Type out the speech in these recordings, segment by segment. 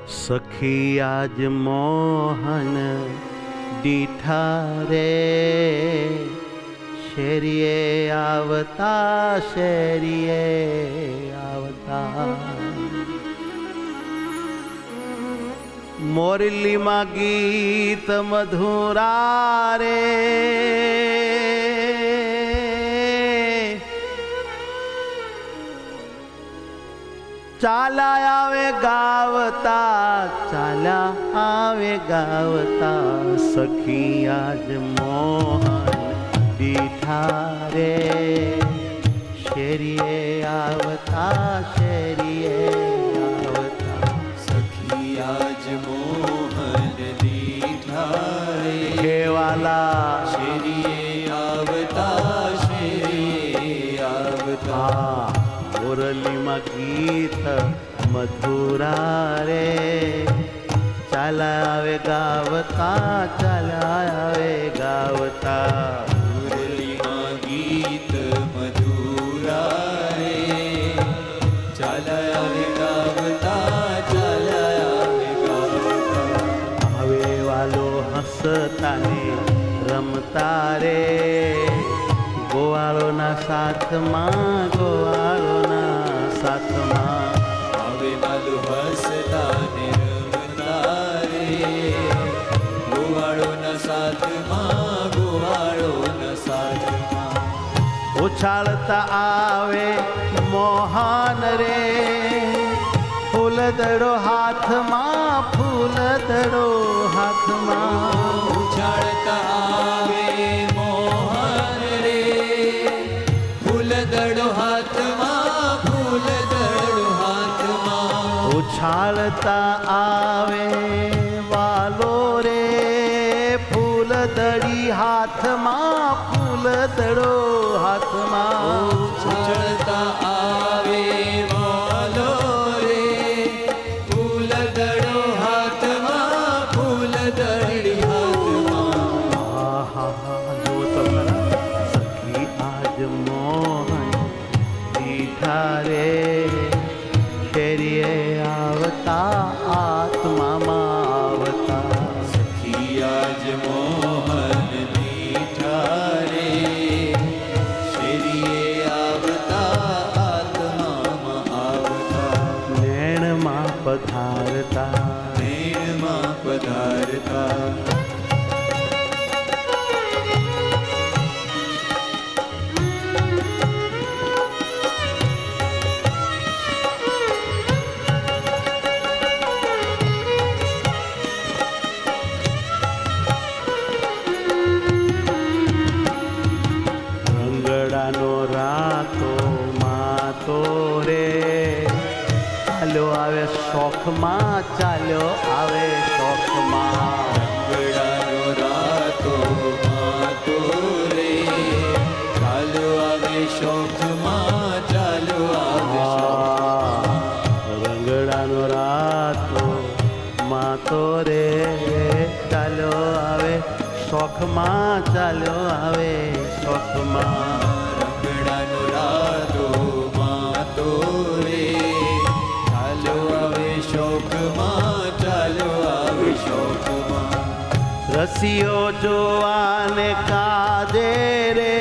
સખી આજ મોહન દીઠા રે, શેરીએ આવતા શેરીએ આવતા, મોરલીમાં ગીત મધુરા રે, ચાલા આવે ગાવતા, ચાલા આવે ગાવતા, સખી આજ મોહન દીઠા રે, શેરીએ આવતા શેરીએ આવતા, સખી આજ મોહન દીઠા રે, કેવાલા શેરીએ આવતા શેરીએ આવતા, મોરલીમાં ગીત મધુરા રે, ચાલા આવે ગાવતા, ચાલા આવે ગાવતા, મુરલીમાં ગીત મધુરા રે, ચાલા આવે ગાવતા, ચાલા આવે ગાવતા, આવે વાલો હસતા ને રમતા રે, ગોવાળોના સાથમાં, ગોવાળોના સાથમાં, આવે વાલો હસતા ને રમતા રે, ગોવાળોના સાથમાં, ગોવાળોના સાથમાં, ઉછાળતા આવે મોહન રે, ફૂલદડો હાથમાં, ફૂલદડો હાથમાં, ઉછાળતા આવે મોહન રે, ફૂલદડો હાથમાં, ફૂલદડો હાથમાં, ઉછાળતા આવે વાલો રે, ફૂલદડી હાથમાં, ફૂલદડો હાથમાં, ઉછળતા આવે વાલો રે, ફૂલદડો હાથમાં, ફૂલદડી હાથમાં, જો તો ખરા, સખી આજ મોહન દીઠા રે, શેરીએ આવતા આત્મામાં આવતા, સખી આજ મોહન દીઠા રે, શેરીએ આવતા આત્મામાં આવતા, નૈણમાં પધારતા, નૈણમાં પધારતા, રંગડાનો રાતો માતો રે, ચાલ્યો આવે શોખમાં, ચાલ્યો આવે શોખમાં, રંગડાનો રાતો માતો રે, ચાલો આવે શોખમાં, ચાલો આવે શોખમાં, રંગડાનો રાતો માતો રે, ચાલ્યો આવે શોખમાં, ચાલ્યો આવે શોખમાં, રંગડાનો રાતો માતો રે, ચાલો આવે શોખમાં, ચાલો આવે શોખમાં, રસિયો જોવાને કાદે રે,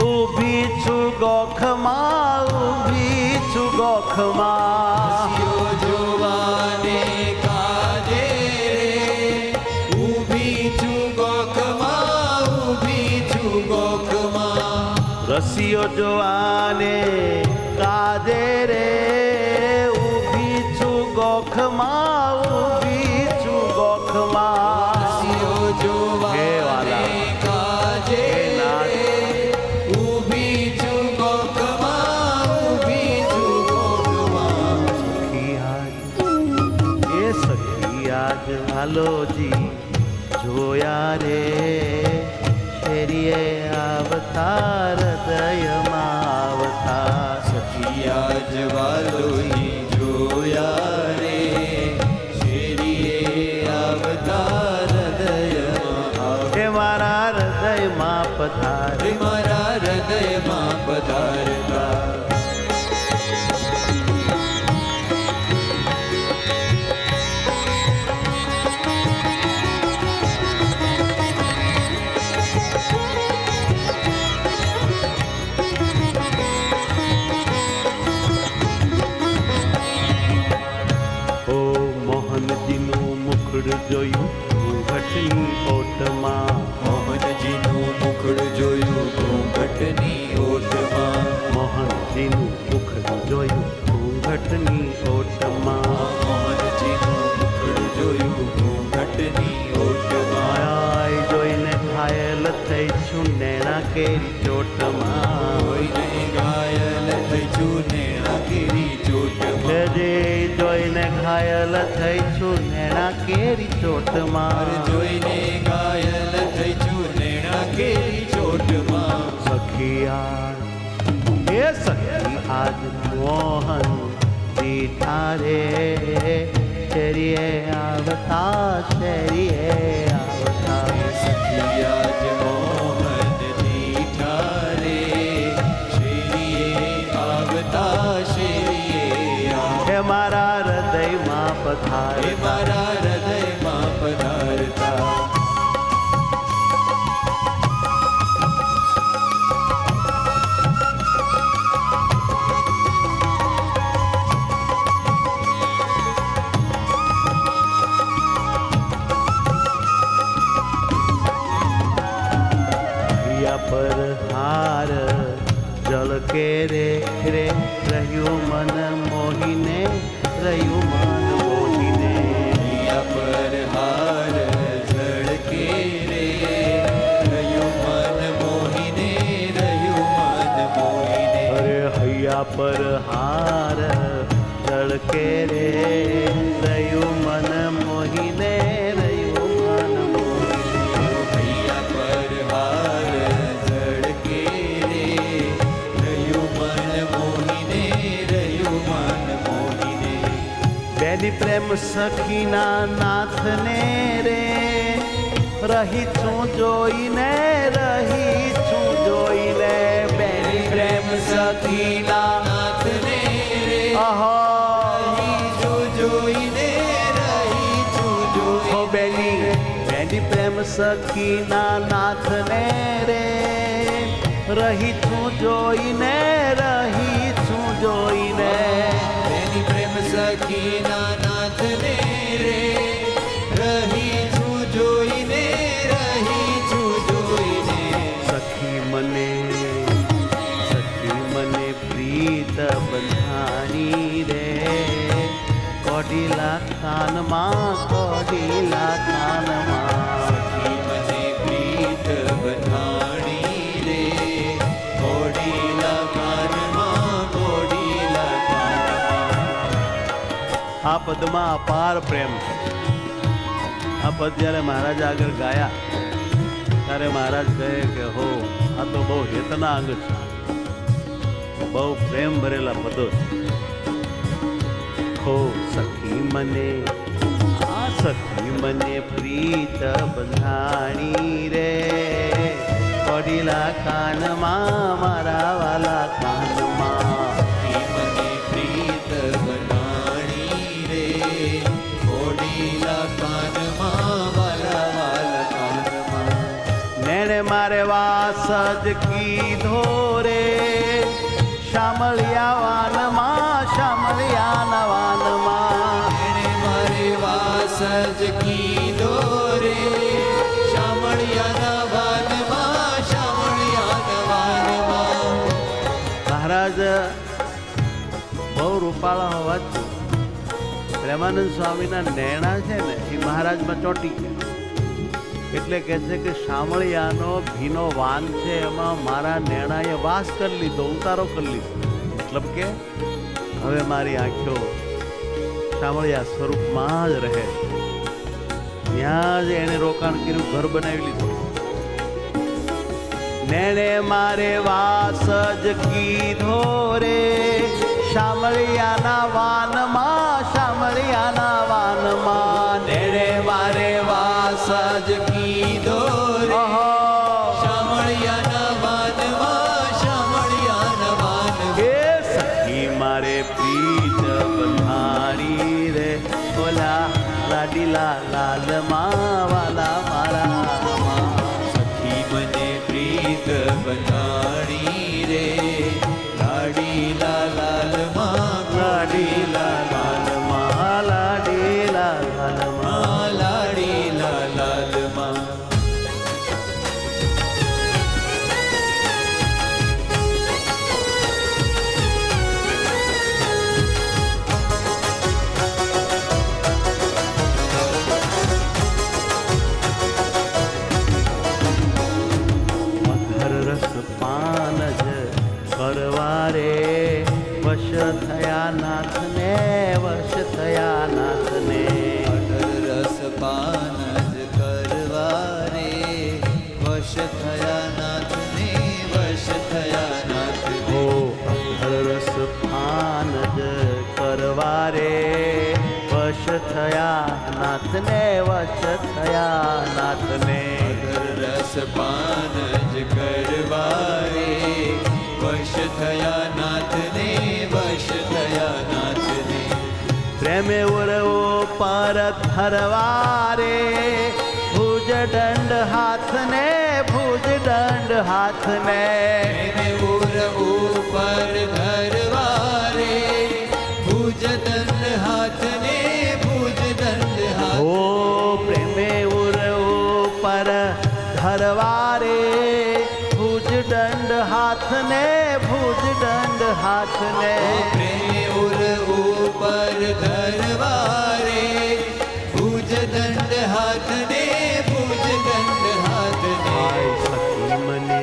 ઊભી છું ગોખમાં, ઊભી છું ગોખમાં, રસિયો જોવાને કાજે રે, ઊભી છું ગોખમાં, ઊભી છું ગોખમાં, રસિયો જોવાને કાદે રે, ઊભી છું ગોખમાં, ઊભી છું ગોખમાં, રસિયો જોવાને કાજે રે, ઊભી છું ગોખમાં, ઊભી છું ગોખમાં, સખી આજ, એ સખી આજ વાલોજી જોયા રે, શેરીએ આવતા, હૃદયમાં આવતા, સખી આજ વાલોજી જોયા રે, શેરીએ આવતા હૃદયમાં આવતા, એ મારા હૃદયમાં પધારે, મારા હૃદયમાં પધારતા, મુખડ જોયું ઘૂંઘટની ઓટમાં, મોહનજીનું મુખડ જોયું ઘૂંઘટની ઓટમાં, મોહનજીનું મુખડ જોયું ઘૂંઘટની ઓટમાં, મોહનજીનું મુખડ જોયું ઘૂંઘટની ઓટમાં, આય જોઈને ઘાયલ થઈ છું નેણા કેરી ચોટમાં, કોઈને ઘાયલ થઈ છું નેણા કેરી ચોટમાં, જે જોઈને ઘાયલ થઈ છું નેણા કેરી ચોટમાં, જોઈને ઘાયલ થઈ છું નેણા કેરી ચોટમાં, સખી આજ એ સખી આજ મોહન દીઠારે શેરીએ આવતા શેરીએ આવતા, સખી આજ મોહન દીઠારે શેરીએ આવતા શેરીએ હે મારા હૃદયમાં પધાર, હે મારા હૃદયમાં પધારતા, પર હાર જળ કે રે રે રહ્યું મન મોહીને, રહ્યું મન મોહીને, હૈયા પર હાર ઝળકે રે રહ્યું મન મોહીને, રહ્યું મન મોહીને, અરે હૈયા પર હાર જળ કે રે રહ્યું મન મોહીને, રહ્યું મન મોહીને, હૈયા પર હાર ઝળકે રે રહ્યું મન મોહીને, રહ્યું મન મોહીને, બેની પ્રેમ સખીના નાથને રે રહી છું જોઈને, રહી છું જોઈને, બેની પ્રેમ સખીના નાથને રે અહો રહી છું જોઈને, રહી છું જોઈને, હો બેની પ્રેમ સખીના નાથને રે રહી છું જોઈને, રહી છું જોઈને, તેની પ્રેમ સખીના નાથને રે રહી છું જોઈને, રહી છું જોઈને, સખી મને પ્રીત બંધાણી રે કોડીલા કાનમાં, કોડીલા કાનમાં, સખી મને પ્રીત બંધાણી રે કોડીલા કાનમાં, કોડીલા કાનમાં, આ પદમાં અપાર પ્રેમ છે. આ પદ જ્યારે મહારાજ આગળ ગાયા ત્યારે મહારાજ કહે કે હો આ તો બહુ હેતના અંગ છે, બહુ પ્રેમ ભરેલા પદો છે. હો સખી મને આ સખી મને પ્રીત બંધાણી રે કોડીલા કાનમાં, મારા વાલા કાનમાં, સખી મને પ્રીત બંધાણી રે કોડીલા કાનમાં, વાલા વાલા કાનમાં, નેણે મારે વાસ જ કીધો રે શામળિયા વાનમાં, શામળિયાના વાનમાં, એણે મારે વાસ જ કીધો રે શામળિયાના વાનમાં, શામળિયાના વાનમાં, મહારાજ બહુ રૂપાળા હોવાથી પ્રેમાનંદ સ્વામીના નેણા છે ને એ મહારાજમાં ચોંટી ગયા. એટલે કહે છે કે શામળિયાનો ભીનો વાન છે એમાં મારા નેણાએ વાસ કરી લીધો, ઉતારો કરી લીધો. મતલબ કે હવે મારી આંખો શામળિયા સ્વરૂપમાં જ રહે, ત્યાં જ એણે રોકાણ કર્યું, ઘર બનાવી લીધું. નેણે મારે વાસ જ કીધો રે શામળિયાના વાનમાં, શામળિયાના વાનમાં, નેણે મારે વાસ જ કીધો રે અહો શામળિયાના વાનમાં, શામળિયાના વાનમાં, એ સખી મારે પ્રીત બંધાણી રે ઓલા લાડીલા લાલમાં, વાલા મારા સખી મને પ્રીત બંધાણી રે લાડીલા લાલમાં, લાડીલા લાલમાં, લાડીલા લાલમાં, લાડીલા થયા નાથને વશ થયા નાથને અઢળ રસ પાન જ કરવા રે વશ થયા નાથને વશ થયા નાથને હો રસ પાન જ કરવા રે વશ થયા નાથને વશ થયા નાથને અઢળ રસ પાન જ કરવા રે વશ થયા નાથને વશ થયા નાથને પ્રેમે ઉરવો પર ધરવારે ભુજ દંડ હાથને ભુજ દંડ હાથને પ્રેમે ઉર ઉપર ધરવારે ભુજ દંડ હાથને ભુજ દંડ હાથ ઓ પ્રેમે ઉરવો પર ધરવારે ભુજ દંડ હાથને ભુજ દંડ હાથને પ્રેમે ઉર ઉપર ધરવારે ભુજ દંડ હાથને ભુજ દંડ હાથને હાય સખી મને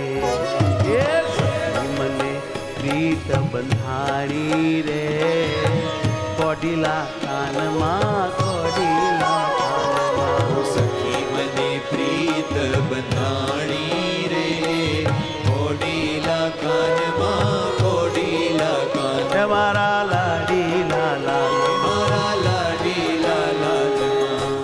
એ સખી મને પ્રીત બંધાણી રે કોડીલા કાનમાં કોડીલા કાનમાં સખી મને પ્રીત બંધાણી રે કોડીલા કાનમાં કોડીલા કાન હે મારા લાડીલા લાલ મારા લાડીલા લાલમાં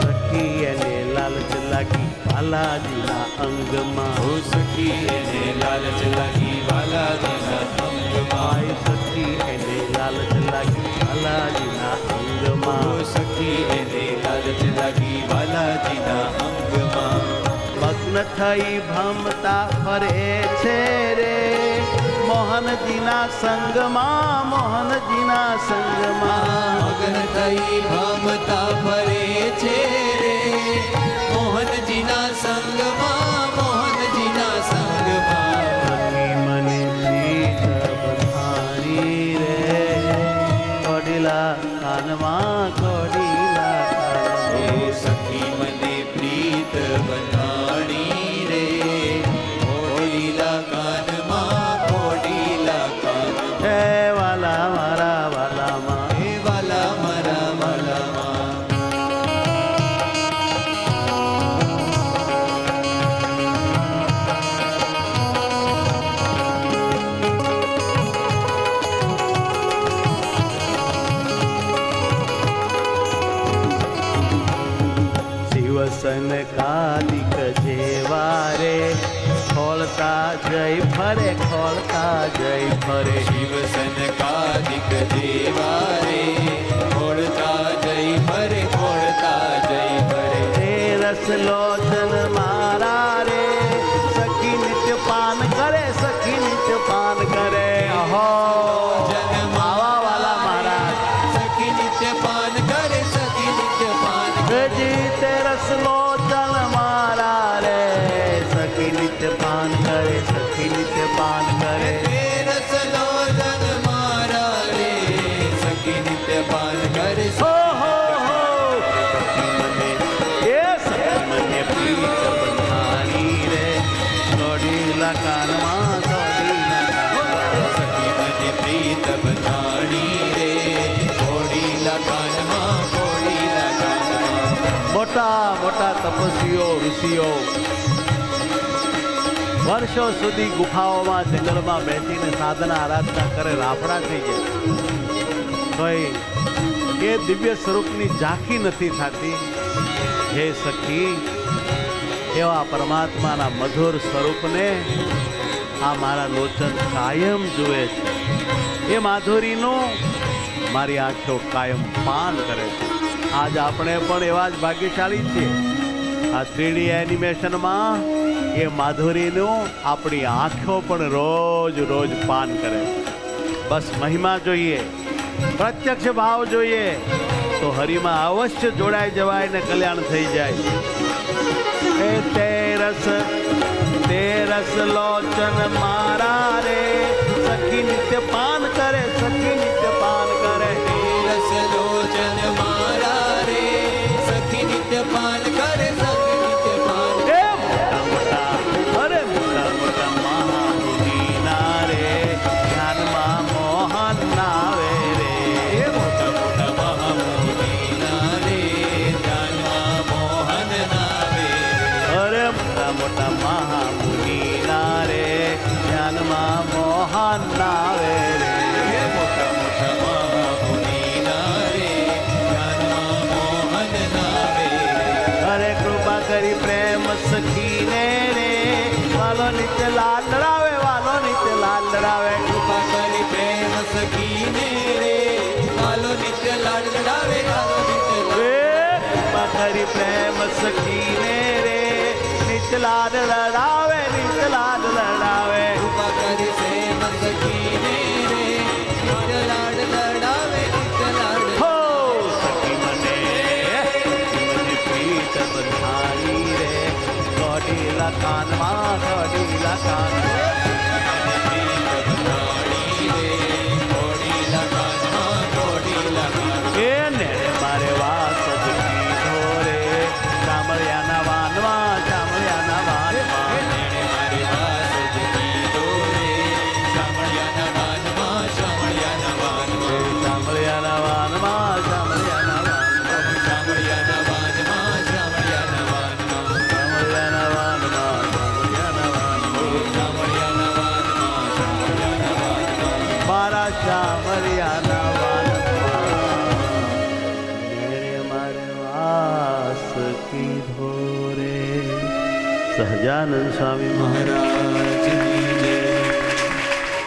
સખી એને લાલચ લાગી બાલાજીના અંગમાં હો સખી એને લાલચ લાગી વાલાજીના અંગમાં હાય સખી એને લાલચ લાગી બાલાજીના અંગમાં હો સખી એને લાલચ લાગી વાલાજીના અંગમાં મગ્ન થઈ ભમતા ફરે છે રે મોહનજીના સંગમાં મોહનજીના સંગમાં મગન થઈ ભમતા ફરે છે રે મોહનજીના સંગમાં મોહનજીના સંગમાં સખી મને પ્રીત બંધાણી રે કોડીલા કાનમાં કોડીલા ઓ કાનમાં સખી મને પ્રીત બંધાણી રે કોડીલા કાનમાં કોડીલા કાનમાં હે વાલા મારા વાલામાં હે વાલા મારા વાલામાં શિવસન કાદિક જેવારે ખોલતા જય ફરે ખોલતા જય ફરે શિવસન કાદિક દેવારે ખોળતા જય ફરે ખોળતા જય ફરે તે રસ લોચન મારા રે સખી નિત્ય પાન કરે સખી નિત્ય પાન કરે અહો આવા વાલા મહારાજ સખી નિત્ય પાન કરે સખી નિત્ય પાન જી તે રસ લોચન મારા રે સખી નિત્ય પાન કરે સખી નિત્ય પાન કરે રસ લોચન મારા રે સખી નિત્ય પાન કરે હો હો હો સખી મને એ સખી મને પ્રીત બંધાણી રે કોડીલા કાનમાં કોડીલા કાનમાં સખી મને પ્રીત બંધાણી રે કોડીલા કાનમાં કોડીલા કાનમાં મોટા મોટા તપસ્વીઓ ઋષિઓ વર્ષો સુધી ગુફાઓમાં જંગલમાં બેસીને સાધના આરાધના કરે રાફડા થઈ જાય તોય એ દિવ્ય સ્વરૂપની ઝાંખી નથી થતી હે સખી એવા પરમાત્માના મધુર સ્વરૂપને આ મારા લોચન કાયમ જુએ છે એ માધુરીનું મારી આંખો કાયમ પાન કરે છે આજ આપણે પણ એવા જ ભાગ્યશાળી છીએ આ 3D એનિમેશનમાં એ માધુરીનું આપણી આંખો પણ રોજ રોજ પાન કરે બસ મહિમા જોઈએ પ્રત્યક્ષ ભાવ જોઈએ તો હરિમાં અવશ્ય જોડાઈ જવાય ને કલ્યાણ થઈ જાય એ તે રસ લોચન મારા રે સખી નિત્ય પાન કરે, સખી નિત્ય પાન કરે. રસ લોચન મારા રે સખી નિત્ય પાન કરે, સખી નિત્ય પાન કરે. એ મોટા મોટા અરે મોટા મોટા મહામુનિના રે ધ્યાનમાં મોહન નાવે રે. એ મોટા મોટા મહામુનિના રે ધ્યાનમાં મોહન નાવે. અરે મોટા મોટા મહામુનિના રે ધ્યાનમાં મોહન નાવે રે. એ મોટા મોટા મહામુનિના રે ધ્યાનમાં મોહન નાવે. અરે કૃપા કરી પ્રેમ સખીને રે વાલો નિત્ય લાલ લડાવે, વાલો નિત્ય લાલ લડાવે. કૃપા કરી પ્રેમ સખીને રે વાલો નિત્ય લાડ લડાવે, વાલો નિત્ય લાડ. એ કૃપા કરી પ્રેમ સખીને રે નિત્ય લાલ લડાવે, નિત્ય લાલ લડાવે. કૃપા કરી પ્રેમ સખીને રે નિત્ય લાડ લડાવે, નિત્ય લાડ. હો સખી મને પ્રીત બંધાણી રે કોડીલા કાનમાં, કોડીલા કાનમાં. એ ને મારે વાસ જ કીધો રે ચામળિયાના વાનમાં, ચામળિયાના વાનમાં. ચામળિયાના વાનમાં, ચામળિયાના વાનમાં. ચામળિયાના વાનમાં, ચામળિયાના વાનમાં. મારા ચામળિયાના વાનમાં નેણે મારે વાસ કીધો રે. સહજાનંદ સ્વામી મહારાજ મહારાજની જય.